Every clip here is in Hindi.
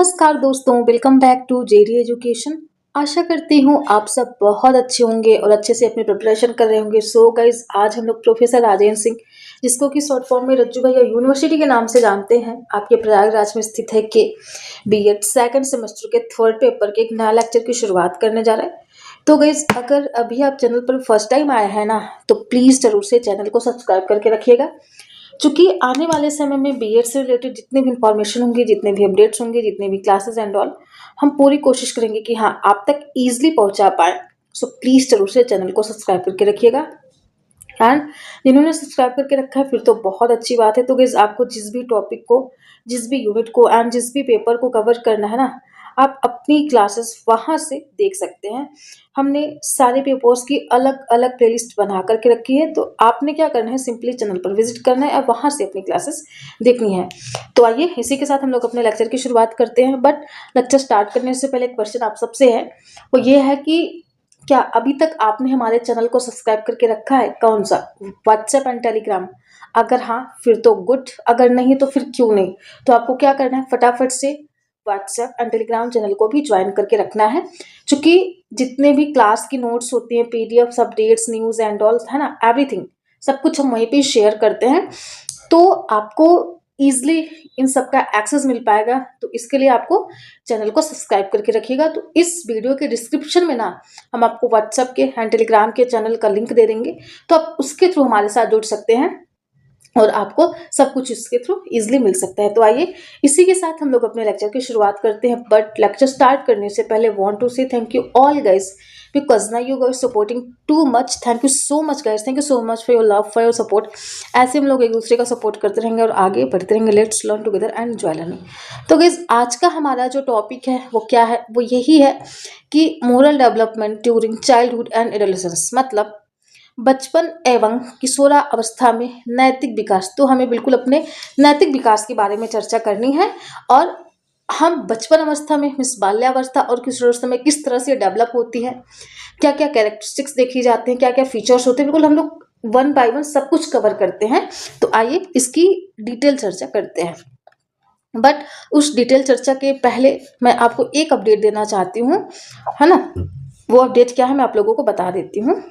नमस्कार दोस्तों, welcome back to JD education. आशा करती हूँ आप सब बहुत अच्छे होंगे और अच्छे से अपनी प्रिपरेशन कर रहे होंगे। सो गाइज, आज हम लोग प्रोफेसर राजेंद्र सिंह, जिसको कि शॉर्ट फॉर्म में रज्जू भैया यूनिवर्सिटी के नाम से जानते हैं, आपके प्रयागराज में स्थित है, के बीएड सेकंड सेमेस्टर के थर्ड पेपर के एक नया लेक्चर की शुरुआत करने जा रहे हैं। तो गाइज, अगर अभी आप चैनल पर फर्स्ट टाइम आए हैं ना, तो प्लीज़ जरूर से चैनल को सब्सक्राइब करके रखिएगा, क्योंकि आने वाले समय में बीएड से रिलेटेड जितने भी इंफॉर्मेशन होंगे, जितने भी अपडेट्स होंगे, जितने भी क्लासेस एंड ऑल, हम पूरी कोशिश करेंगे कि हाँ आप तक ईजिली पहुंचा पाए। सो प्लीज़ जरूर से चैनल को सब्सक्राइब करके रखिएगा। एंड जिन्होंने सब्सक्राइब करके रखा है फिर तो बहुत अच्छी बात है। तो गाइस, आपको जिस भी टॉपिक को, जिस भी यूनिट को एंड जिस भी पेपर को कवर करना है ना, आप अपनी क्लासेस वहाँ से देख सकते हैं। हमने सारे पेपर्स की अलग अलग प्लेलिस्ट बना करके रखी है, तो आपने क्या करना है, सिंपली चैनल पर विजिट करना है और वहाँ से अपनी क्लासेस देखनी है। तो आइए, इसी के साथ हम लोग अपने लेक्चर की शुरुआत करते हैं। बट लेक्चर स्टार्ट करने से पहले एक क्वेश्चन आप सबसे है, वो ये है कि क्या अभी तक आपने हमारे चैनल को सब्सक्राइब करके रखा है? कौन सा, व्हाट्सएप एंड टेलीग्राम? अगर हाँ फिर तो गुड, अगर नहीं तो फिर क्यों नहीं? तो आपको क्या करना है, फटाफट से व्हाट्सएप एंड टेलीग्राम चैनल को भी ज्वाइन करके रखना है, क्योंकि जितने भी क्लास की नोट्स होती हैं, PDF, updates, news and all, है ना, एवरीथिंग, सब कुछ हम वहीं पे शेयर करते हैं। तो आपको ईजिली इन सब का एक्सेस मिल पाएगा। तो इसके लिए आपको चैनल को सब्सक्राइब करके रखिएगा। तो इस वीडियो के डिस्क्रिप्शन में ना हम आपको व्हाट्सएप के एंड टेलीग्राम के चैनल का लिंक दे देंगे, तो आप उसके थ्रू हमारे साथ जुड़ सकते हैं और आपको सब कुछ इसके थ्रू इजीली मिल सकता है। तो आइए, इसी के साथ हम लोग अपने लेक्चर की शुरुआत करते हैं। बट लेक्चर स्टार्ट करने से पहले want to say thank you all guys, because ना you guys supporting too much. Thank you so much guys, thank you so much for your love, for your support. ऐसे हम लोग एक दूसरे का सपोर्ट करते रहेंगे और आगे बढ़ते रहेंगे। Let's learn together and enjoy learning. तो गाइस, आज का हमारा जो टॉपिक है वो क्या है, वो यही है कि moral development during childhood and adolescence, मतलब बचपन एवं किशोरा अवस्था में नैतिक विकास। तो हमें बिल्कुल अपने नैतिक विकास के बारे में चर्चा करनी है, और हम बचपन अवस्था में, मिस बाल्यावस्था और किशोरावस्था में किस तरह से डेवलप होती है, क्या क्या कैरेक्टरिस्टिक्स देखी जाते हैं, क्या क्या फीचर्स होते हैं, बिल्कुल हम लोग वन बाय वन सब कुछ कवर करते हैं। तो आइए इसकी डिटेल चर्चा करते हैं। बट उस डिटेल चर्चा के पहले मैं आपको एक अपडेट देना चाहती हूँ, है ना। वो अपडेट क्या है मैं आप लोगों को बता देती हूँ।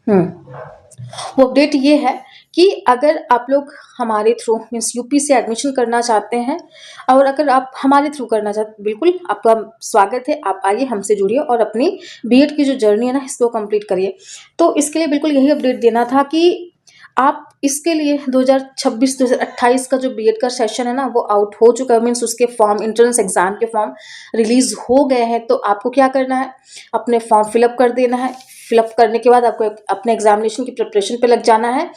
वो अपडेट ये है कि अगर आप लोग हमारे थ्रू मीन्स यूपी से एडमिशन करना चाहते हैं, और अगर आप हमारे थ्रू करना चाहते, बिल्कुल आपका स्वागत है, आप आइए हमसे जुड़िए और अपनी बीएड की जो जर्नी है ना, इसको कंप्लीट करिए। तो इसके लिए बिल्कुल यही अपडेट देना था कि आप इसके लिए 2026-2028 का जो बीएड का सेशन है ना, वो आउट हो चुका है। मीन्स उसके फॉर्म, एंट्रेंस एग्जाम के फॉर्म रिलीज हो गए हैं। तो आपको क्या करना है, अपने फॉर्म फिलअप कर देना है। फिलअप करने के बाद आपको अपने एग्जामिनेशन की प्रिपरेशन पे लग जाना है,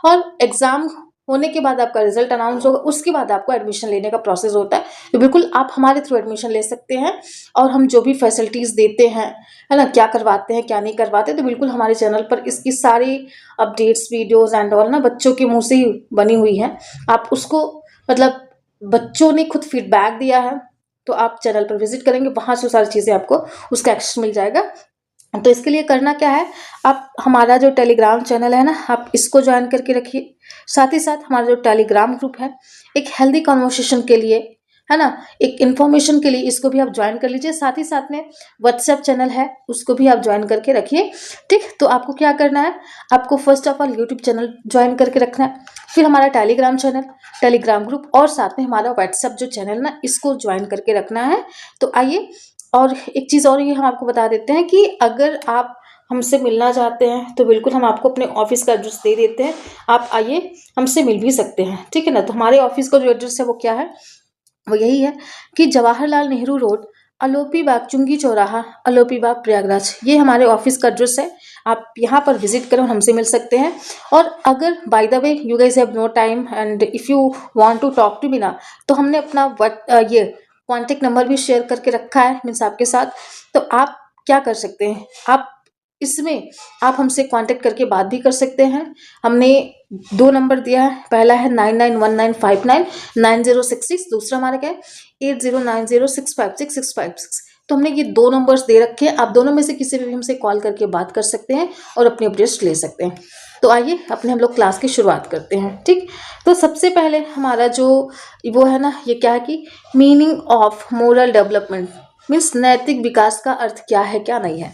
और एग्जाम होने के बाद आपका रिजल्ट अनाउंस होगा, उसके बाद आपको एडमिशन लेने का प्रोसेस होता है। तो बिल्कुल आप हमारे थ्रू एडमिशन ले सकते हैं, और हम जो भी फैसिलिटीज़ देते हैं, है ना, क्या करवाते हैं क्या नहीं करवाते, तो बिल्कुल हमारे चैनल पर इसकी सारी अपडेट्स, वीडियोज़ एंड ऑल ना बच्चों के मुँह से ही बनी हुई हैं। आप उसको, मतलब बच्चों ने खुद फीडबैक दिया है, तो आप चैनल पर विजिट करेंगे, वहाँ से सारी चीज़ें आपको उसका एक्सेस मिल जाएगा। तो इसके लिए करना क्या है, आप हमारा जो टेलीग्राम चैनल है ना, आप इसको ज्वाइन करके रखिए। साथ ही साथ हमारा जो टेलीग्राम ग्रुप है, एक हेल्दी कन्वर्सेशन के लिए, है ना, एक इन्फॉर्मेशन के लिए, इसको भी आप ज्वाइन कर लीजिए। साथ ही साथ में व्हाट्सएप चैनल है, उसको भी आप ज्वाइन करके रखिए। ठीक, तो आपको क्या करना है, आपको first of all YouTube channel join करके रखना है, फिर हमारा टेलीग्राम चैनल, टेलीग्राम ग्रुप, और साथ में हमारा व्हाट्सएप जो चैनल ना, इसको ज्वाइन करके रखना है। तो आइए, और एक चीज़ और ये हम आपको बता देते हैं कि अगर आप हमसे मिलना चाहते हैं, तो बिल्कुल हम आपको अपने ऑफिस का एड्रेस दे देते हैं, आप आइए हमसे मिल भी सकते हैं। ठीक है ना। तो हमारे ऑफिस का जो एड्रेस है वो क्या है, वो यही है कि जवाहरलाल नेहरू रोड, अलोपी बाग, चुंगी चौराहा, अलोपी बाग, प्रयागराज, ये हमारे ऑफिस का एड्रेस है। आप यहाँ पर विजिट करें और हमसे मिल सकते हैं। और अगर by the way you guys have no time and if you want to talk to me ना, तो हमने अपना ये कॉन्टेक्ट नंबर भी शेयर करके रखा है मीन्स आपके साथ। तो आप क्या कर सकते हैं, आप इसमें आप हमसे कांटेक्ट करके बात भी कर सकते हैं। हमने 2 नंबर दिया है, पहला है 9919599066, दूसरा हमारा क्या है 8090656656। तो हमने ये 2 नंबर्स दे रखे हैं, आप दोनों में से किसी भी हमसे कॉल करके बात कर सकते हैं और अपनी अपडेट्स ले सकते हैं। तो आइए अपने हम लोग क्लास की शुरुआत करते हैं, ठीक। तो सबसे पहले हमारा जो वो है ना, ये क्या है कि meaning of moral development means नैतिक विकास का अर्थ क्या है क्या नहीं है।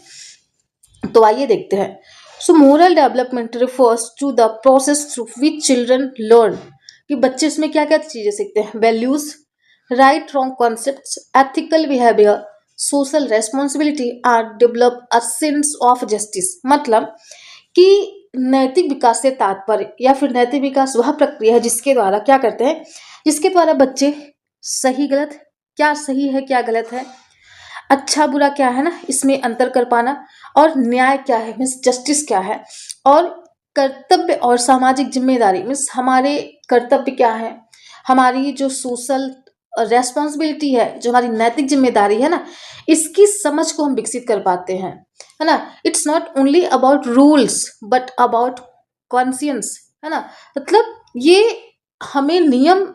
तो आइए देखते हैं। So moral development refers to the process through which children learn, कि बच्चे इसमें क्या क्या चीजें सीखते हैं। Values, right wrong concepts, ethical behaviour, social responsibility are develop a sense of justice. मतलब कि नैतिक विकास से तात्पर्य या फिर नैतिक विकास वह प्रक्रिया है जिसके द्वारा क्या करते हैं, जिसके द्वारा बच्चे सही गलत, क्या सही है क्या गलत है, अच्छा बुरा क्या है ना, इसमें अंतर कर पाना, और न्याय क्या है मीन्स जस्टिस क्या है, और कर्तव्य और सामाजिक जिम्मेदारी मीन्स हमारे कर्तव्य क्या है, हमारी जो सोशल रेस्पॉन्सिबिलिटी है, जो हमारी नैतिक जिम्मेदारी है ना, इसकी समझ को हम विकसित कर पाते हैं, है ना। It's not only about rules but about conscience, है ना। मतलब ये हमें नियम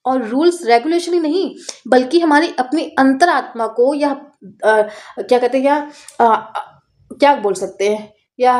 और रूल्स रेगुलेशन ही नहीं, बल्कि हमारी अपनी अंतरात्मा को या क्या कहते हैं या क्या बोल सकते हैं या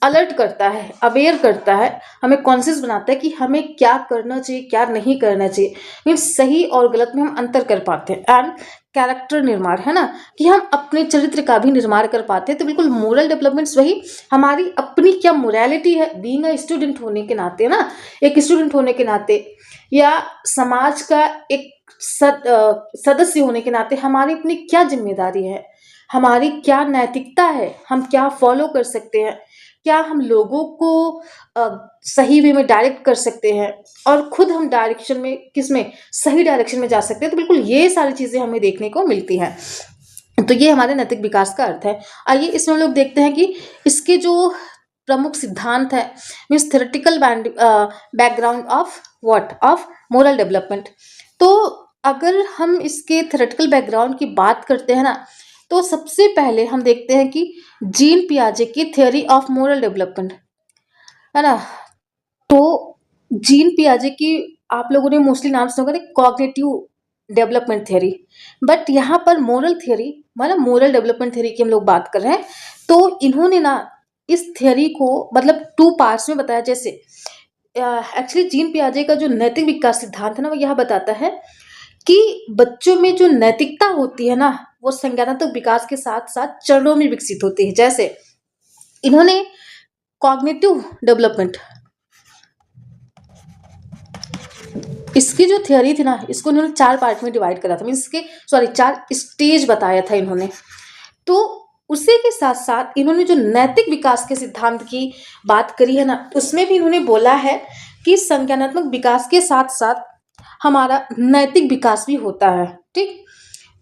अलर्ट करता है, अवेयर करता है, हमें कॉन्शियस बनाता है कि हमें क्या करना चाहिए क्या नहीं करना चाहिए, मीन्स सही और गलत में हम अंतर कर पाते हैं। एंड कैरेक्टर निर्माण, है ना, कि हम अपने चरित्र का भी निर्माण कर पाते हैं। तो बिल्कुल मोरल डेवलपमेंट्स वही हमारी अपनी क्या मोरालिटी है, बीइंग अ स्टूडेंट होने के नाते ना, एक स्टूडेंट होने के नाते या समाज का एक सदस्य होने के नाते हमारी अपनी क्या जिम्मेदारी है, हमारी क्या नैतिकता है, हम क्या फॉलो कर सकते हैं, क्या हम लोगों को सही वे में डायरेक्ट कर सकते हैं, और खुद हम डायरेक्शन में किसमें सही डायरेक्शन में जा सकते हैं। तो बिल्कुल ये सारी चीज़ें हमें देखने को मिलती हैं। तो ये हमारे नैतिक विकास का अर्थ है। आइए इसमें हम लोग देखते हैं कि इसके जो प्रमुख सिद्धांत है means theoretical background of what of moral development. तो अगर हम इसके थ्योरेटिकल बैकग्राउंड की बात करते हैं ना, तो सबसे पहले हम देखते हैं कि जीन पियाजे की थ्योरी ऑफ मोरल डेवलपमेंट, है ना। तो जीन पियाजे की आप लोगों ने मोस्टली नाम सुना होगा कॉग्निटिव डेवलपमेंट थ्योरी, बट यहाँ पर मोरल थ्योरी मतलब मोरल डेवलपमेंट थ्योरी की हम लोग बात कर रहे हैं। तो इन्होंने ना इस थ्योरी को मतलब 2 पार्ट्स में बताया। जैसे एक्चुअली जीन पियाजे का जो नैतिक विकास सिद्धांत है ना, वो यह बताता है कि बच्चों में जो नैतिकता होती है ना, वो संज्ञानात्मक विकास के साथ साथ चरणों में विकसित होती है। जैसे इन्होंने कॉग्निटिव डेवलपमेंट, इसकी जो थ्योरी थी ना, इसको इन्होंने 4 पार्ट में डिवाइड करा था, मीन्स इसके 4 स्टेज बताया था इन्होंने। तो उसी के साथ साथ इन्होंने जो नैतिक विकास के सिद्धांत की बात करी है ना, उसमें भी इन्होंने बोला है कि संज्ञानात्मक विकास के साथ साथ हमारा नैतिक विकास भी होता है, ठीक।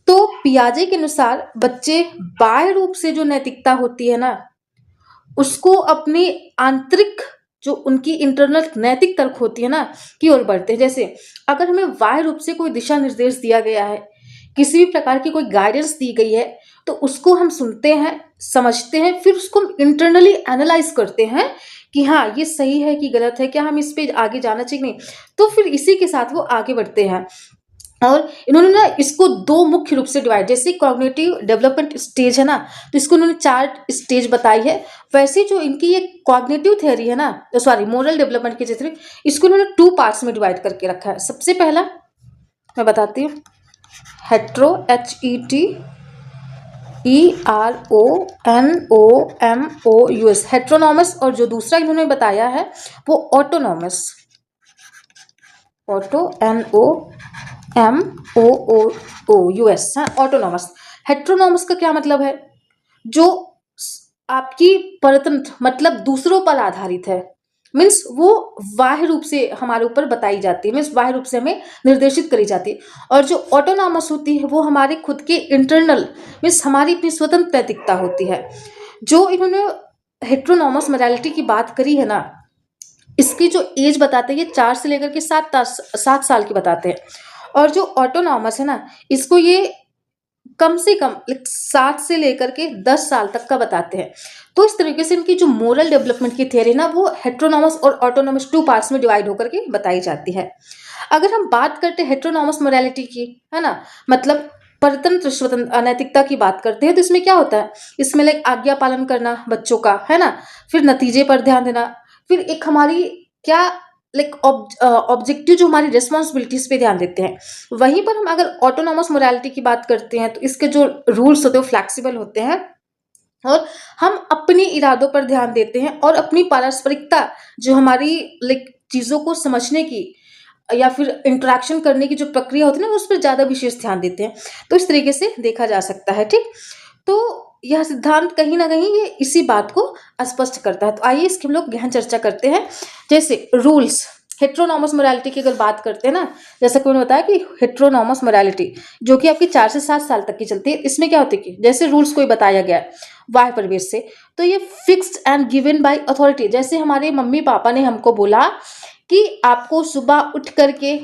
तो पियाजे के अनुसार बच्चे बाह्य रूप से जो नैतिकता होती है ना, उसको अपनी आंतरिक जो उनकी इंटरनल नैतिक तर्क होती है ना की ओर बढ़ते हैं। जैसे अगर हमें बाह्य रूप से कोई दिशा निर्देश दिया गया है, किसी भी प्रकार की कोई गाइडेंस दी गई है, तो उसको हम सुनते हैं, समझते हैं, फिर उसको हम इंटरनली एनालाइज करते हैं कि हाँ ये सही है कि गलत है, क्या हम इस पे आगे जाना चाहिए नहीं। तो फिर इसी के साथ वो आगे बढ़ते हैं। और इन्होंने ना इसको 2 मुख्य रूप से डिवाइड, जैसे कॉग्निटिव डेवलपमेंट स्टेज है ना, तो इसको इन्होंने 4 स्टेज बताई है। वैसे जो इनकी ये कॉग्निटिव थ्योरी है ना, मोरल डेवलपमेंट की थ्योरी, इसको इन्होंने 2 पार्ट्स में डिवाइड करके रखा है। सबसे पहला मैं बताती हूँ, हेट्रो HETERONOMOUS हेट्रोनॉमस, और जो दूसरा इन्होंने बताया है वो ऑटोनॉमस, OTONOMOUS, ऑटोनॉमस। हेट्रोनॉमस का क्या मतलब है, जो आपकी परतंत्र मतलब दूसरों पर आधारित है, मीन्स वो बाह्य रूप से हमारे ऊपर बताई जाती है, मीन्स बाह्य रूप से हमें निर्देशित करी जाती है। और जो ऑटोनॉमस होती है वो हमारे खुद के इंटरनल मीन्स हमारी अपनी स्वतंत्र नैतिकता होती है। जो इन्होंने हेट्रोनॉमस मोरालिटी की बात करी है ना, इसकी जो एज बताते हैं ये 4 से लेकर के 7 साल की बताते हैं। और जो ऑटोनॉमस है ना, इसको ये कम से कम 7 से लेकर के 10 साल तक का बताते हैं। तो इस तरीके से इनकी जो मोरल डेवलपमेंट की थ्योरी ना, वो हेट्रोनॉमस और ऑटोनॉमस 2 पार्ट्स में डिवाइड होकर के बताई जाती है। अगर हम बात करते हैं हेट्रोनॉमस मोरालिटी की, है ना, मतलब परतंत्र स्वतंत्र अनैतिकता की बात करते हैं तो इसमें क्या होता है, इसमें लाइक आज्ञा पालन करना बच्चों का, है ना, फिर नतीजे पर ध्यान देना, फिर एक हमारी क्या लाइक ऑब्जेक्टिव जो हमारी रिस्पॉन्सिबिलिटीज पे ध्यान देते हैं। वहीं पर हम अगर ऑटोनॉमस मोरालिटी की बात करते हैं तो इसके जो रूल्स होते हैं वो फ्लैक्सिबल होते हैं और हम अपने इरादों पर ध्यान देते हैं और अपनी पारस्परिकता जो हमारी लाइक चीज़ों को समझने की या फिर इंटरेक्शन करने की जो प्रक्रिया होती है ना उस पर ज़्यादा विशेष ध्यान देते हैं। तो इस तरीके से देखा जा सकता है, ठीक। तो यह सिद्धांत कहीं ना कहीं ये इसी बात को स्पष्ट करता है। तो आइए इसकी हम लोग गहन चर्चा करते हैं। जैसे रूल्स, हेट्रोनॉमस मोरालिटी की अगर बात करते हैं ना, जैसा कि मैंने बताया कि हेट्रोनॉमस मोरालिटी जो कि आपकी 4 से 7 साल तक की चलती है, इसमें क्या होती है कि जैसे रूल्स कोई बताया गया है बाह्य परिवेश से, तो ये fixed and given by authority. जैसे हमारे मम्मी पापा ने हमको बोला कि आपको सुबह उठ करके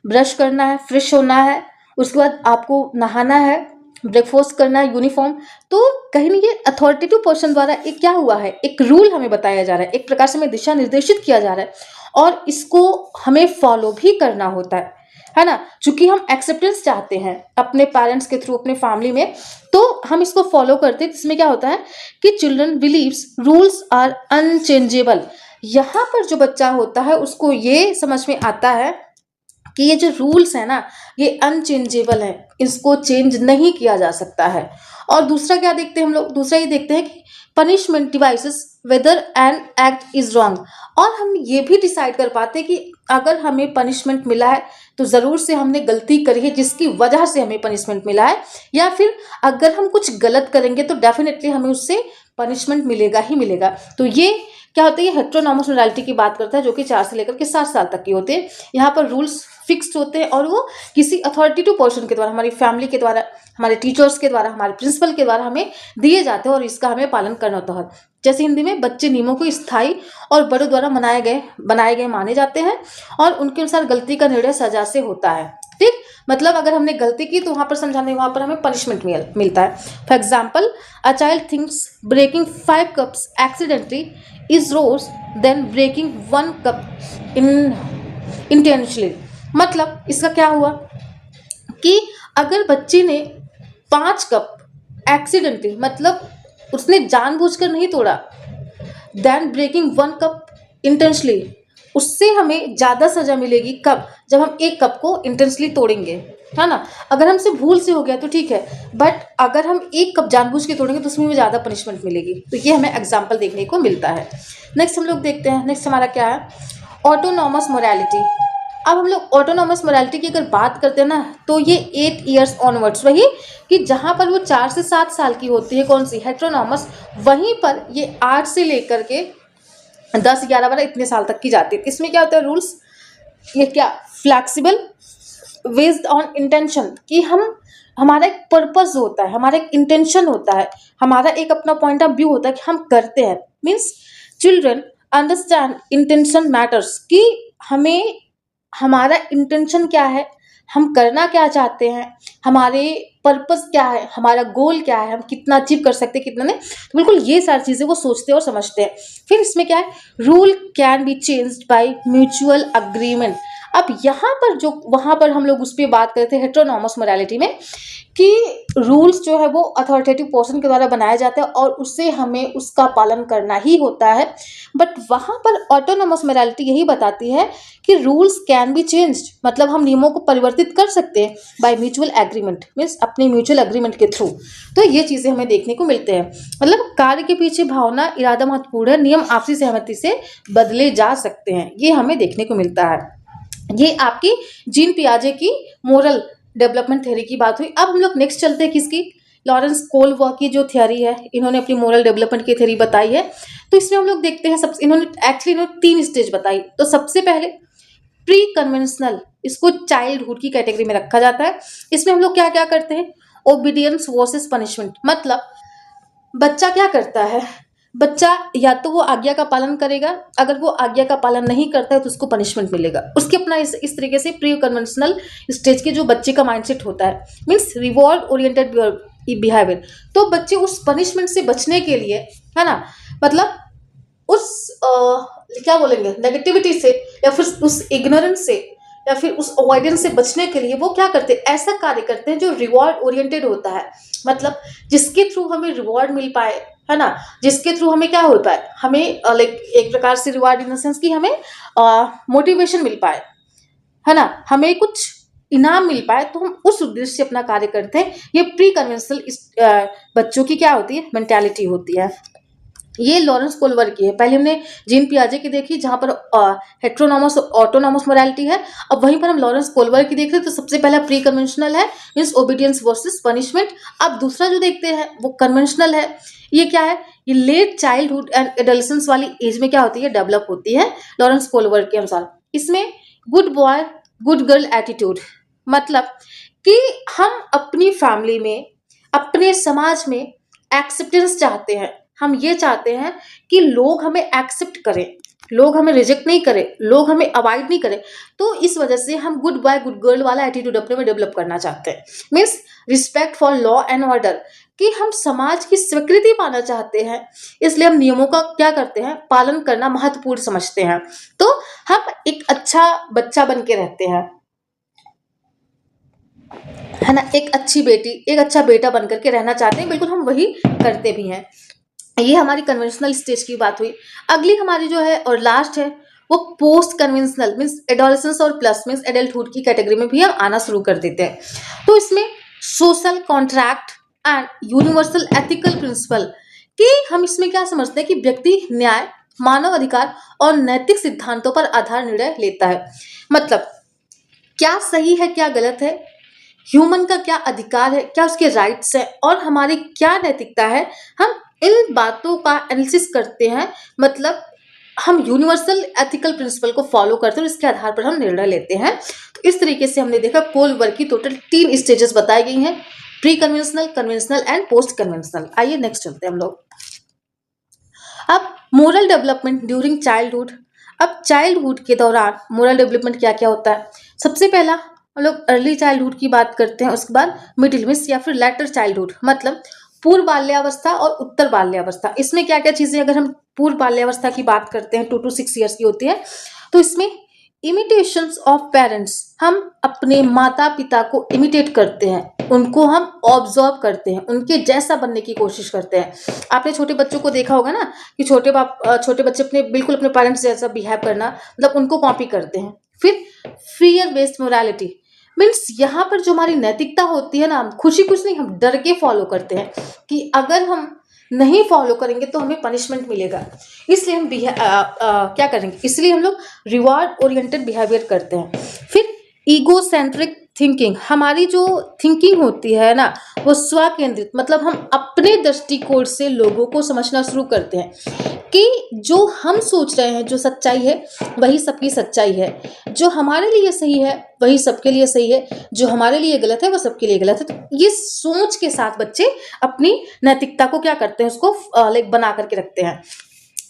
ब्रश करना है, फ्रेश होना है, उसके बाद आपको नहाना है, ब्रेकफास्ट करना है, यूनिफॉर्म, तो कहीं नहीं ये अथॉरिटेटिव पर्सन द्वारा एक क्या हुआ है, एक रूल हमें बताया जा रहा है, एक प्रकार से हमें दिशा निर्देशित किया जा रहा है और इसको हमें फॉलो भी करना होता है ना। चूंकि हम एक्सेप्टेंस चाहते हैं अपने पेरेंट्स के थ्रू, अपने फैमिली में, तो हम इसको फॉलो करते हैं। इसमें क्या होता है कि children believes rules are unchangeable. यहाँ पर जो बच्चा होता है उसको ये समझ में आता है कि ये जो रूल्स है ना ये अनचेंजेबल है, इसको चेंज नहीं किया जा सकता है। और दूसरा क्या देखते हैं हम लोग, दूसरा ये देखते हैं कि punishment devices whether an act is wrong. और हम ये भी डिसाइड कर पाते हैं कि अगर हमें पनिशमेंट मिला है तो ज़रूर से हमने गलती करी है जिसकी वजह से हमें पनिशमेंट मिला है, या फिर अगर हम कुछ गलत करेंगे तो डेफिनेटली हमें उससे पनिशमेंट मिलेगा ही मिलेगा। तो ये क्या होता है, ये हेट्रोनॉमस मोरालिटी की बात करता है जो कि 4 से लेकर के 7 साल तक की होते हैं। यहाँ पर रूल्स फिक्स्ड होते हैं और वो किसी अथॉरिटेटिव पर्सन के द्वारा, हमारी फैमिली के द्वारा, हमारे टीचर्स के द्वारा, हमारे प्रिंसिपल के द्वारा हमें दिए जाते हैं और इसका हमें पालन करना होता है। जैसे हिंदी में बच्चे नियमों को स्थायी और बड़ों द्वारा बनाए गए माने जाते हैं और उनके अनुसार गलती का निर्णय सजा से होता है, ठीक। मतलब अगर हमने गलती की तो वहां पर समझाने, वहां पर हमें पनिशमेंट मिलता है। For example, a child thinks breaking 5 cups accidentally is worse than breaking 1 cup intentionally. मतलब इसका क्या हुआ कि अगर बच्चे ने 5 कप एक्सीडेंटली, मतलब उसने जानबूझकर नहीं तोड़ा, देन ब्रेकिंग 1 कप इंटेंशनली, उससे हमें ज़्यादा सजा मिलेगी कब, जब हम 1 कप को इंटेंशनली तोड़ेंगे, है ना। अगर हमसे भूल से हो गया तो ठीक है, बट अगर हम 1 कप जानबूझ के तोड़ेंगे तो उसमें हमें ज़्यादा पनिशमेंट मिलेगी। तो ये हमें एग्जाम्पल देखने को मिलता है। नेक्स्ट हम लोग देखते हैं, नेक्स्ट हमारा क्या है, ऑटोनॉमस मोरालिटी। अब हम लोग ऑटोनॉमस मोरालिटी की अगर बात करते हैं ना तो ये 8 ईयर्स ऑनवर्ड्स, वही कि जहाँ पर वो 4 से 7 साल की होती है, कौन सी, हेट्रोनॉमस, वहीं पर ये 8 से लेकर के 10, 11, 12 इतने साल तक की जाती है। इसमें क्या होता है रूल्स, ये क्या फ्लैक्सिबल बेस्ड ऑन इंटेंशन, कि हमारा एक पर्पस होता है, हमारा एक इंटेंशन होता है, हमारा एक अपना पॉइंट ऑफ व्यू होता है कि हम करते हैं। Means children understand intention matters, कि हमें हमारा इंटेंशन क्या है, हम करना क्या चाहते हैं, हमारे पर्पस क्या है, हमारा गोल क्या है, हम कितना अचीव कर सकते हैं, कितना नहीं, तो बिल्कुल ये सारी चीज़ें वो सोचते हैं और समझते हैं। फिर इसमें क्या है, rule can be changed by mutual agreement. अब यहाँ पर जो वहाँ पर हम लोग उस पर बात करते हैं हेट्रोनॉमस मोरालिटी में, कि रूल्स जो है वो अथॉरिटेटिव पर्सन के द्वारा बनाया जाता है और उससे हमें उसका पालन करना ही होता है। बट वहाँ पर ऑटोनॉमस मोरालिटी यही बताती है कि रूल्स कैन बी चेंज्ड, मतलब हम नियमों को परिवर्तित कर सकते हैं बाय म्यूचुअल एग्रीमेंट, मीन्स अपने म्यूचुअल एग्रीमेंट के थ्रू। तो ये चीज़ें हमें देखने को मिलते हैं। मतलब कार्य के पीछे भावना, इरादा महत्वपूर्ण है, नियम आपसी सहमति से बदले जा सकते हैं, ये हमें देखने को मिलता है। ये आपकी जीन पियाजे की मोरल डेवलपमेंट थ्योरी की बात हुई। अब हम लोग नेक्स्ट चलते हैं किसकी, लॉरेंस कोल्बर्ग की जो थ्योरी है, इन्होंने अपनी मोरल डेवलपमेंट की थ्योरी बताई है। तो इसमें हम लोग देखते हैं इन्होंने 3 स्टेज बताई। तो सबसे पहले प्री कन्वेंशनल, इसको चाइल्डहुड की कैटेगरी में रखा जाता है। इसमें हम लोग क्या क्या करते हैं, ओबीडियंस वर्सेस पनिशमेंट। मतलब बच्चा क्या करता है, बच्चा या तो वो आज्ञा का पालन करेगा, अगर वो आज्ञा का पालन नहीं करता है तो उसको पनिशमेंट मिलेगा। उसके अपना इस तरीके से प्री कन्वेंशनल स्टेज के जो बच्चे का माइंडसेट होता है, मीन्स रिवॉर्ड ओरिएंटेड बिहेवियर। तो बच्चे उस पनिशमेंट से बचने के लिए, है ना, मतलब उस क्या बोलेंगे, नेगेटिविटी से या फिर उस इग्नोरेंस से या फिर उस अवॉइडेंस से बचने के लिए वो क्या करते हैं, ऐसा कार्य करते हैं जो रिवॉर्ड ओरिएंटेड होता है। मतलब जिसके थ्रू हमें रिवॉर्ड मिल पाए, है ना, जिसके थ्रू हमें क्या हो पाए, हमें लाइक एक प्रकार से रिवॉर्ड इन द सेंस कि हमें मोटिवेशन मिल पाए, है ना, हमें कुछ इनाम मिल पाए, तो हम उस उद्देश्य से अपना कार्य करते हैं। ये प्री कन्वेंशनल बच्चों की क्या होती है, मेंटालिटी होती है। ये लॉरेंस कोलवर की है। पहले हमने जीन पियाजे की देखी जहां पर हेट्रोनॉमस ऑटोनॉमस मोरालिटी है। अब वहीं पर हम लॉरेंस कोलवर की देख रहे हैं, तो सबसे पहला प्री कन्वेंशनल है, मीन्स ओबीडियंस वर्सेस पनिशमेंट। अब दूसरा जो देखते हैं वो कन्वेंशनल है। ये क्या है, ये लेट चाइल्डहुड एंड एडोलेसेंस वाली एज में क्या होती है, डेवलप होती है लॉरेंस कोलवर के अनुसार। इसमें good boy good girl attitude, मतलब कि हम अपनी फैमिली में, अपने समाज में एक्सेप्टेंस चाहते हैं। हम ये चाहते हैं कि लोग हमें एक्सेप्ट करें, लोग हमें रिजेक्ट नहीं करें, लोग हमें अवॉइड नहीं करें। तो इस वजह से हम गुड बॉय गुड गर्ल वाला एटीट्यूड अपने में डेवलप करना चाहते हैं। Means respect for law and order, कि हम समाज की स्वीकृति पाना चाहते हैं, इसलिए हम नियमों का क्या करते हैं, पालन करना महत्वपूर्ण समझते हैं। तो हम एक अच्छा बच्चा बन के रहते हैं, है ना, एक अच्छी बेटी एक अच्छा बेटा बन करके रहना चाहते हैं। बिल्कुल हम वही करते भी हैं। ये हमारी कन्वेंशनल स्टेज की बात हुई। अगली हमारी जो है और लास्ट है वो पोस्ट कन्वेंशनल, मीन्स एडोलेसेंस और प्लस मीन्स एडल्टहुड की कैटेगरी में भी हम आना शुरू कर देते हैं। तो इसमें social contract and universal ethical principle, कि हम इसमें क्या समझते हैं कि व्यक्ति न्याय, मानव अधिकार और नैतिक सिद्धांतों पर आधार निर्णय लेता है। मतलब क्या सही है, क्या गलत है, ह्यूमन का क्या अधिकार है, क्या उसके राइट्स है और हमारी क्या नैतिकता है, हम इन बातों का एनालिसिस करते हैं। मतलब हम यूनिवर्सल एथिकल प्रिंसिपल को फॉलो करते हैं और इसके आधार पर हम निर्णय लेते हैं। तो इस तरीके से हमने देखा कोलवर की टोटल 3 स्टेजेस बताई गई हैं, pre conventional, conventional and post conventional. आइए नेक्स्ट चलते हैं हम लोग। अब मोरल डेवलपमेंट ड्यूरिंग चाइल्डहुड। अब चाइल्डहुड के दौरान मोरल डेवलपमेंट क्या क्या होता है। सबसे पहला हम लोग अर्ली चाइल्डहुड की बात करते हैं, उसके बाद मिडिल में या फिर लेटर चाइल्डहुड, मतलब पूर्व बाल्यावस्था और उत्तर बाल्यावस्था। इसमें क्या क्या चीजें, अगर हम पूर्व बाल्यावस्था की बात करते हैं 2 to 6 ईयर्स की होती है, तो इसमें इमिटेशंस ऑफ पेरेंट्स, हम अपने माता पिता को इमिटेट करते हैं, उनको हम ऑब्जर्व करते हैं, उनके जैसा बनने की कोशिश करते हैं। आपने छोटे बच्चों को देखा होगा ना कि छोटे बच्चे अपने बिल्कुल अपने पेरेंट्स जैसा बिहेव करना, मतलब उनको कॉपी करते हैं। फिर फियर बेस्ड मोरालिटी, मीन्स यहाँ पर जो हमारी नैतिकता होती है ना, हम खुशी कुछ नहीं, हम डर के फॉलो करते हैं कि अगर हम नहीं फॉलो करेंगे तो हमें पनिशमेंट मिलेगा, इसलिए हम क्या करेंगे, इसलिए हम लोग रिवार्ड ओरिएंटेड बिहेवियर करते हैं। फिर ईगो सेंट्रिक थिंकिंग, हमारी जो थिंकिंग होती है ना वो स्व केंद्रित, मतलब हम अपने दृष्टिकोण से लोगों को समझना शुरू करते हैं कि जो हम सोच रहे हैं जो सच्चाई है वही सबकी सच्चाई है, जो हमारे लिए सही है वही सबके लिए सही है, जो हमारे लिए गलत है वो सबके लिए गलत है। तो ये सोच के साथ बच्चे अपनी नैतिकता को क्या करते हैं, उसको लाइक बना करके रखते हैं।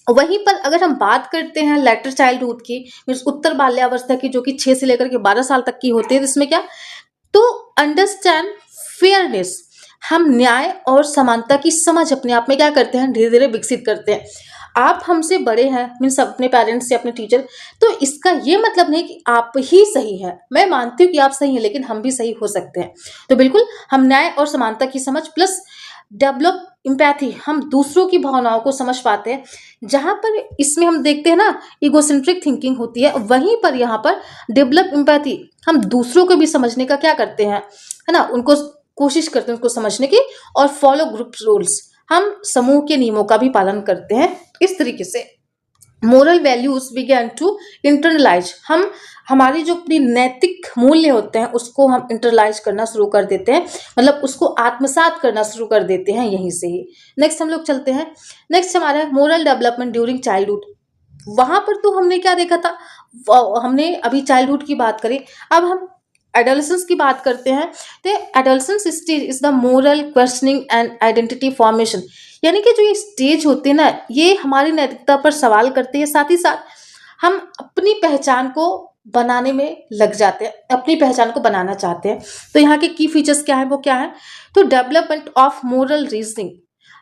वहीं पर अगर हम बात करते हैं लेटर चाइल्डहुड की, मीन्स उत्तर बाल्यावस्था की, जो कि 6 से लेकर के 12 साल तक की होती है, इसमें क्या, तो अंडरस्टैंड फेयरनेस, हम न्याय और समानता की समझ अपने आप में क्या करते हैं, धीरे धीरे विकसित करते हैं। आप हमसे बड़े हैं, मीन्स अपने पेरेंट्स से, अपने टीचर, तो इसका ये मतलब नहीं कि आप ही सही है, मैं मानती हूँ कि आप सही हैं लेकिन हम भी सही हो सकते हैं। तो बिल्कुल हम न्याय और समानता की समझ प्लस डेवलप इम्पैथी, हम दूसरों की भावनाओं को समझ पाते हैं। जहां पर इसमें हम देखते हैं ना इगोसेंट्रिक थिंकिंग होती है, वहीं पर यहाँ पर डेवलप इम्पैथी, हम दूसरों को भी समझने का क्या करते हैं, है ना, उनको कोशिश करते हैं उसको समझने की। और फॉलो ग्रुप रूल्स, हम समूह के नियमों का भी पालन करते हैं। इस तरीके से moral values began to internalise, हम हमारी जो अपनी नैतिक मूल्य होते हैं उसको हम इंटरलाइज करना शुरू कर देते हैं, मतलब उसको आत्मसात करना शुरू कर देते हैं यहीं से ही। नेक्स्ट हम लोग चलते हैं, नेक्स्ट हमारा है मोरल डेवलपमेंट ड्यूरिंग चाइल्डहुड। वहां पर तो हमने क्या देखा था, हमने अभी चाइल्डहुड की बात करी, अब हम एडोलेसेंस की बात करते हैं। तो adolescence stage is the moral questioning and identity formation, यानी कि जो ये स्टेज होते हैं ना ये हमारी नैतिकता पर सवाल करते हैं, साथ ही साथ हम अपनी पहचान को बनाने में लग जाते हैं, अपनी पहचान को बनाना चाहते हैं। तो यहाँ के की फीचर्स क्या है, वो क्या है, तो डेवलपमेंट ऑफ मोरल रीजनिंग,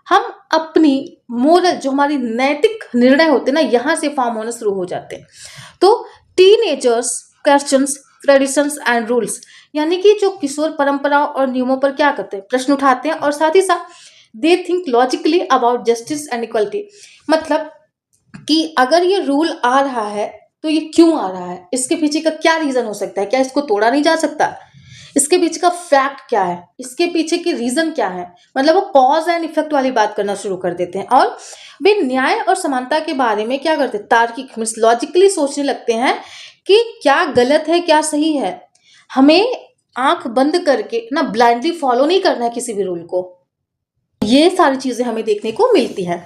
हम अपनी मोरल जो हमारी नैतिक निर्णय होते हैं ना यहाँ से फॉर्म होना शुरू हो जाते हैं। तो teenagers questions traditions and rules, यानी कि जो किशोर परंपराओं और नियमों पर क्या करते हैं, प्रश्न उठाते हैं और साथ ही साथ they think logically about justice and equality. मतलब कि अगर ये रूल आ रहा है तो ये क्यों आ रहा है, इसके पीछे का क्या रीजन हो सकता है, क्या इसको तोड़ा नहीं जा सकता, इसके पीछे का फैक्ट क्या है, इसके पीछे की रीजन क्या है। मतलब वो कॉज एंड इफेक्ट वाली बात करना शुरू कर देते हैं और वे न्याय और समानता के बारे में क्या करते हैं, तार्किक मीन्स लॉजिकली सोचने लगते हैं कि क्या गलत है क्या सही है। हमें आंख बंद करके ना ब्लाइंडली फॉलो नहीं करना है किसी भी रूल को। ये सारी चीजें हमें देखने को मिलती हैं।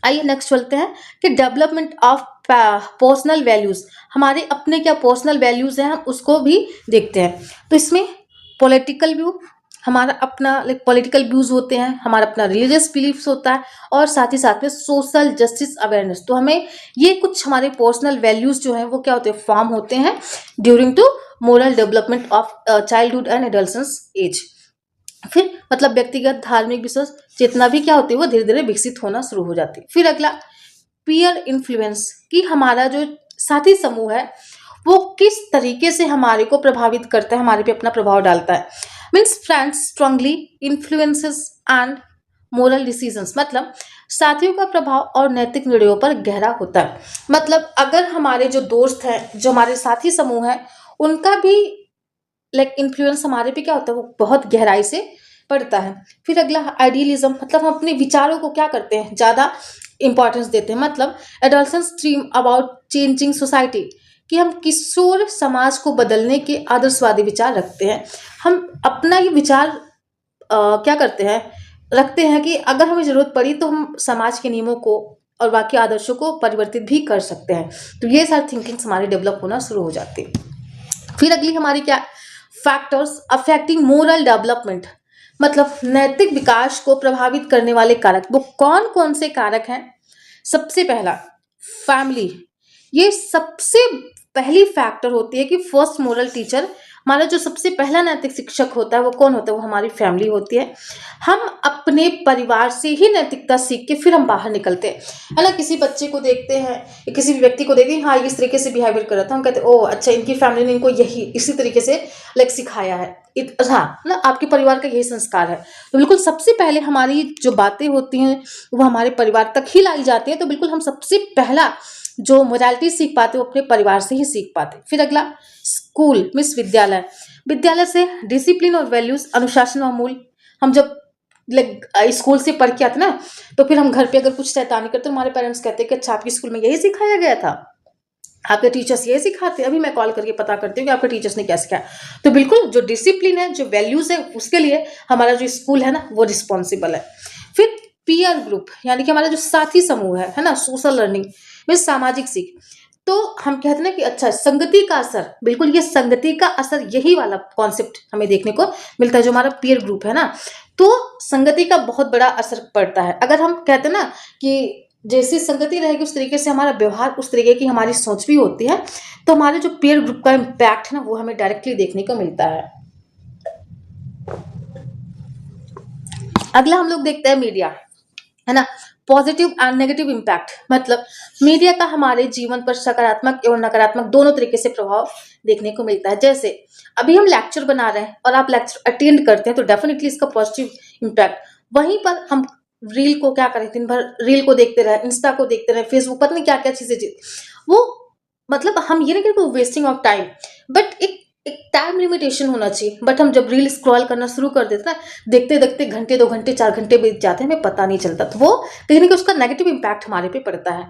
आइए नेक्स्ट चलते हैं कि डेवलपमेंट ऑफ पर्सनल वैल्यूज, हमारे अपने क्या पर्सनल वैल्यूज हैं हम उसको भी देखते हैं। तो इसमें पॉलिटिकल व्यू, हमारा अपना लाइक पॉलिटिकल व्यूज होते हैं, हमारा अपना रिलीजियस बिलीफ्स होता है और साथ ही साथ में सोशल जस्टिस अवेयरनेस। तो हमें ये कुछ हमारे पर्सनल वैल्यूज जो हैं वो क्या होते हैं, फॉर्म होते हैं during to moral development of childhood and adolescence age. फिर मतलब व्यक्तिगत धार्मिक विश्वास चेतना भी क्या होती है, वो धीरे धीरे विकसित होना शुरू हो जाती है। फिर अगला पीयर इन्फ्लुएंस, कि हमारा जो साथी समूह है वो किस तरीके से हमारे को प्रभावित करता है, हमारे पे अपना प्रभाव डालता है। Means friends strongly influences and moral decisions, मतलब साथियों का प्रभाव और नैतिक निर्णयों पर गहरा होता है। मतलब अगर हमारे जो दोस्त हैं, जो हमारे साथी समूह है, उनका भी लाइक इन्फ्लुएंस हमारे पे क्या होता है, वो बहुत गहराई से पड़ता है। फिर अगला आइडियलिज्म, मतलब हम अपने विचारों को क्या करते हैं, ज़्यादा इंपॉर्टेंस देते हैं। मतलब adolescence dream about changing society, कि हम किशोर समाज को बदलने के आदर्शवादी विचार रखते हैं। हम अपना ये विचार क्या करते हैं, रखते हैं कि अगर हमें ज़रूरत पड़ी तो हम समाज के नियमों को और बाकी आदर्शों को परिवर्तित भी कर सकते हैं। तो ये सारी थिंकिंग्स हमारी डेवलप होना शुरू हो जाती है। फिर अगली हमारी क्या, फैक्टर्स अफेक्टिंग मोरल डेवलपमेंट, मतलब नैतिक विकास को प्रभावित करने वाले कारक, वो कौन कौन से कारक हैं। सबसे पहला फैमिली, ये सबसे पहली फैक्टर होती है कि फर्स्ट मोरल टीचर, हमारा जो सबसे पहला नैतिक शिक्षक होता है वो कौन होता है, वो हमारी फैमिली होती है। हम अपने परिवार से ही नैतिकता सीख के फिर हम बाहर निकलते हैं, है ना। किसी बच्चे को देखते हैं या किसी भी व्यक्ति को देखते हैं, हाँ इस तरीके से बिहेवियर कर रहा था, हम कहते हैं ओह अच्छा इनकी फैमिली ने इनको यही इसी तरीके से लाइक सिखाया है, हाँ ना, आपके परिवार का यही संस्कार है। तो बिल्कुल सबसे पहले हमारी जो बातें होती हैं वो हमारे परिवार तक ही लाई जाती है। तो बिल्कुल हम सबसे पहला जो मोरालिटी सीख पाते वो अपने परिवार से ही सीख पाते। फिर अगला स्कूल मीन्स विद्यालय, विद्यालय से डिसिप्लिन और वैल्यूज, अनुशासन और मूल। हम जब स्कूल से पढ़ के आते ना, तो फिर हम घर पे अगर कुछ शैतानी करते तो हमारे पेरेंट्स कहते हैं कि अच्छा आपके स्कूल में यही सिखाया गया था, आपके टीचर्स ये सिखाते हैं। अभी मैं कॉल करके पता करती हूँ कि आपके टीचर्स ने क्या सिखाया। तो बिल्कुल जो डिसिप्लिन है, जो वैल्यूज है, उसके लिए हमारा जो स्कूल है ना वो रिस्पॉन्सिबल है। फिर पीयर ग्रुप, यानी कि हमारा जो साथी समूह है ना, सोशल लर्निंग में सामाजिक सीख। तो हम कहते हैं ना कि अच्छा संगति का असर, बिल्कुल ये संगति का असर, यही वाला कॉन्सेप्ट हमें देखने को मिलता है जो हमारा पीयर ग्रुप है ना। तो संगति का बहुत बड़ा असर पड़ता है। अगर हम कहते हैं ना कि जैसी संगति रहेगी उस तरीके से हमारा व्यवहार, उस तरीके की हमारी सोच भी होती है। तो हमारे जो पीयर ग्रुप का इम्पैक्ट है ना वो हमें डायरेक्टली देखने को मिलता है। अगला हम लोग देखते हैं मीडिया, है ना, पॉजिटिव एंड नेगेटिव इम्पैक्ट। मतलब मीडिया का हमारे जीवन पर सकारात्मक एवं नकारात्मक दोनों तरीके से प्रभाव देखने को मिलता है। जैसे अभी हम लेक्चर बना रहे हैं और आप लेक्चर अटेंड करते हैं तो डेफिनेटली इसका पॉजिटिव इम्पैक्ट। वहीं पर हम रील को क्या करें, दिन भर रील को देखते रहे, इंस्टा को देखते रहे, फेसबुक, पता नहीं क्या क्या चीजें, वो मतलब हम ये नहीं कहते वेस्टिंग ऑफ टाइम, बट एक टाइम लिमिटेशन होना चाहिए। बट हम जब रील स्क्रॉल करना शुरू कर देते ना, देखते देखते घंटे 2 घंटे 4 घंटे बीत जाते हैं, हमें पता नहीं चलता। तो वो कहीं ना कहीं उसका नेगेटिव इम्पैक्ट हमारे पे पड़ता है।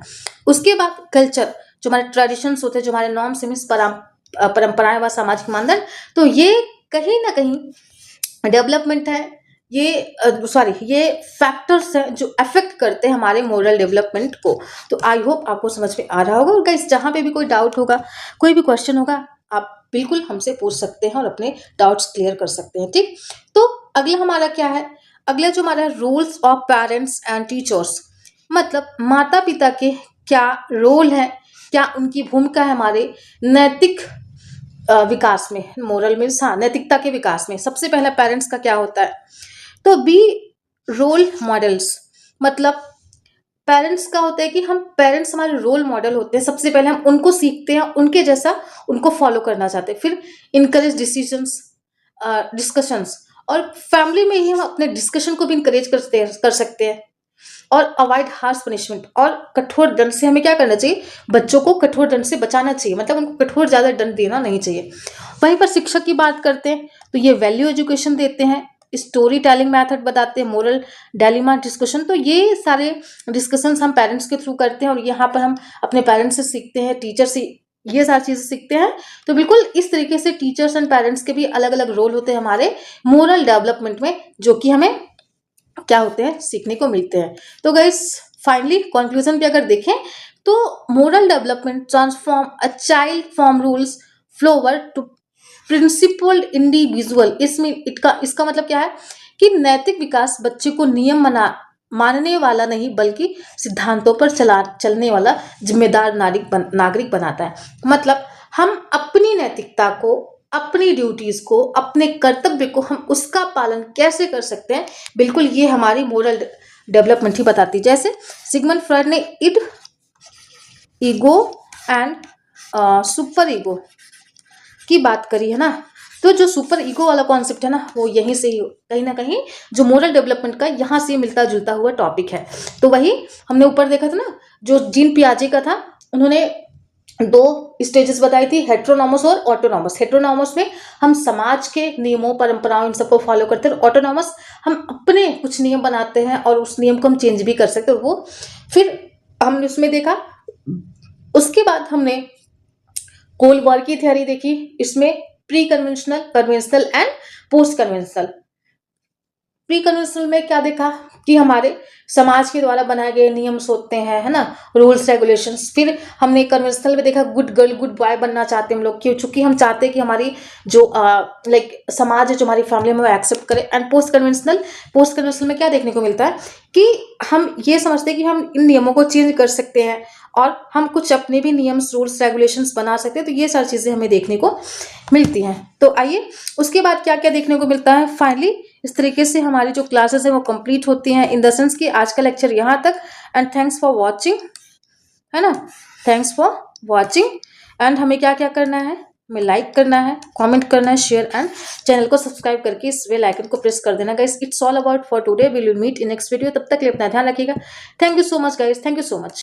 उसके बाद कल्चर, जो हमारे ट्रेडिशंस होते हैं, जो हमारे नॉर्म्स मीन्स परंपराएं व सामाजिक मानदंड, तो ये कहीं ना कहीं डेवलपमेंट है, ये फैक्टर्स हैं जो अफेक्ट करते हैं हमारे मोरल डेवलपमेंट को। तो आई होप आपको समझ में आ रहा होगा। और गाइस जहाँ पे भी कोई डाउट होगा, कोई भी क्वेश्चन होगा, आप बिल्कुल हमसे पूछ सकते हैं और अपने डाउट्स क्लियर कर सकते हैं, ठीक। तो अगला हमारा क्या है, अगला जो हमारा roles of parents and teachers, मतलब माता पिता के क्या रोल है, क्या उनकी भूमिका है हमारे नैतिक विकास में, मोरल मीन्स हाँ नैतिकता के विकास में। सबसे पहला पेरेंट्स का क्या होता है, तो बी रोल मॉडल्स, मतलब पेरेंट्स का होता है कि हम पेरेंट्स हमारे रोल मॉडल होते हैं, सबसे पहले हम उनको सीखते हैं, उनके जैसा उनको फॉलो करना चाहते हैं, फिर इनकरेज डिसीजंस, डिस्कशंस, और फैमिली में ही हम अपने डिस्कशन को भी इनकरेज कर सकते हैं, और अवॉइड हार्श पनिशमेंट, और कठोर दंड से हमें क्या करना चाहिए, बच्चों को कठोर दंड से बचाना चाहिए, मतलब उनको कठोर ज़्यादा दंड देना नहीं चाहिए। वहीं पर शिक्षक की बात करते हैं तो ये वैल्यू एजुकेशन देते हैं, स्टोरी टेलिंग मेथड बताते हैं, मोरल डायलेमा डिस्कशन, तो ये सारे डिस्कशंस हम पेरेंट्स के थ्रू करते हैं, और यहाँ पर हम अपने पेरेंट्स से सीखते हैं, टीचर से ये सारी चीज़ें सीखते हैं। तो बिल्कुल इस तरीके से टीचर्स एंड पेरेंट्स के भी अलग अलग रोल होते हैं हमारे मोरल डेवलपमेंट में, जो कि हमें क्या होते हैं, सीखने को मिलते हैं। तो गाइस फाइनली कंक्लूजन पे अगर देखें तो moral development transform a child from rules follower to principled individual. इसमें इसका मतलब क्या है कि नैतिक विकास बच्चे को नियम मानने वाला नहीं बल्कि सिद्धांतों पर चलने वाला जिम्मेदार नागरिक बनाता है। मतलब हम अपनी नैतिकता को, अपनी ड्यूटीज को, अपने कर्तव्य को हम उसका पालन कैसे कर सकते हैं, बिल्कुल ये हमारी मोरल डेवलपमेंट ही बताती है। जैसे सिगमंड फ्रॉयड ने id, ego and super ego की बात करी है ना, तो जो सुपर ईगो वाला कॉन्सेप्ट है ना, वो यहीं से ही कहीं ना कहीं जो मोरल डेवलपमेंट का यहाँ से मिलता जुलता हुआ टॉपिक है। तो वही हमने ऊपर देखा था ना, जो जीन पियाजे का था, उन्होंने 2 स्टेजेस बताई थी, हेट्रोनॉमस और ऑटोनॉमस। हेट्रोनॉमस में हम समाज के नियमों, परंपराओं, इन सबको फॉलो करते हैं, ऑटोनॉमस हम अपने कुछ नियम बनाते हैं और उस नियम को हम चेंज भी कर सकते हैं। वो फिर हमने उसमें देखा, उसके बाद हमने कोल्ड वॉर की थ्योरी देखी, इसमें pre conventional, conventional and post conventional. Pre conventional में क्या देखा कि हमारे समाज के द्वारा बनाए गए नियम्स होते हैं, है ना, रूल्स रेगुलेशंस। फिर हमने कन्वेंशनल में देखा गुड गर्ल गुड बॉय बनना चाहते हैं हम लोग, क्यों, चूंकि हम चाहते हैं कि हमारी जो लाइक समाज है, जो हमारी फैमिली में, वो एक्सेप्ट करे। एंड पोस्ट कन्वेंशनल में क्या देखने को मिलता है कि हम ये समझते हैं कि हम इन नियमों को चेंज कर सकते हैं और हम कुछ अपने भी नियम्स, रूल्स, रेगुलेशंस बना सकते हैं। तो ये सारी चीज़ें हमें देखने को मिलती हैं। तो आइए उसके बाद क्या क्या देखने को मिलता है। फाइनली इस तरीके से हमारी जो क्लासेस हैं वो कंप्लीट होती हैं, इन द सेंस कि आज का लेक्चर यहाँ तक। एंड थैंक्स फॉर वॉचिंग, है ना, थैंक्स फॉर वॉचिंग। एंड हमें क्या क्या करना है, हमें लाइक करना है, कमेंट करना है, शेयर, एंड चैनल को सब्सक्राइब करके इस बेल आइकन को प्रेस कर देना guys. It's all about for today, we will meet in next video. तब तक के लिए अपना ध्यान रखिएगा। Thank you so much guys, thank you so much.